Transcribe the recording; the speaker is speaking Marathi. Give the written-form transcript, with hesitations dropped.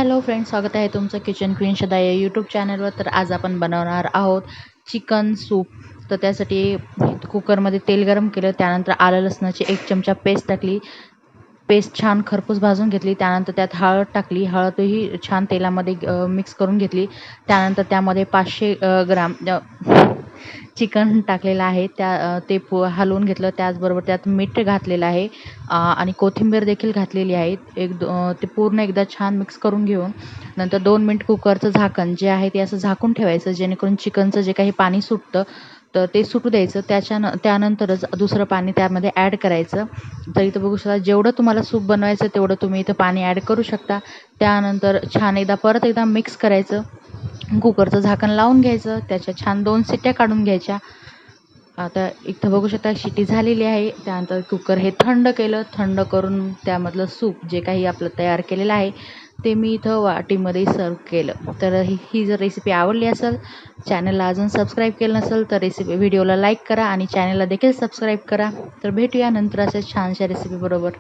हॅलो फ्रेंड्स, स्वागत आहे तुमचं किचन क्वीन श्रद्धा या यूट्यूब चॅनलवर. तर आज आपण बनवणार आहोत चिकन सूप. तर त्यासाठी कुकरमध्ये तेल गरम केलं, त्यानंतर आलं लसणाची 1 चमचा पेस्ट टाकली. पेस्ट छान खरपूस भाजून घेतली. त्यानंतर त्यात हळद टाकली. हळदही छान तेलामध्ये मिक्स करून घेतली. त्यानंतर त्यामध्ये 500 ग्राम चिकन टाकलेलं आहे. ते हलवून घेतलं. त्याचबरोबर त्यात मीठ घातलेलं आहे आणि कोथिंबीर देखील घातलेली आहे. ते पूर्ण एकदा छान मिक्स करून घेऊन नंतर 2 मिनिट कुकरचं झाकण जे आहे ते असं झाकून ठेवायचं, जेणेकरून चिकनचं जे काही पाणी सुटतं तर ते सुटू द्यायचं. त्यानंतरच दुसरं पाणी त्यामध्ये ॲड करायचं. तर इथं बघू शकता, जेवढं तुम्हाला सूप बनवायचं तेवढं तुम्ही इथं पाणी ॲड करू शकता. त्यानंतर छान परत एकदा मिक्स करायचं. कुकरचं झाकण लावून घ्यायचं. त्याच्या छान 2 शिट्ट्या काढून घ्यायच्या. आता इथं बघू शकता शिटी झालेली आहे. त्यानंतर कुकर हे थंड केलं. थंड करून त्यामधलं सूप जे काही आपलं तयार केलेलं आहे ते मी इथं वाटीमध्ये सर्व केलं. तर ही जर रेसिपी आवडली असेल, चॅनलला अजून सबस्क्राईब केलं नसेल तर व्हिडिओला लाईक करा आणि चॅनलला देखील सबस्क्राईब करा. तर भेटूया नंतर अशाच छानशा रेसिपीबरोबर.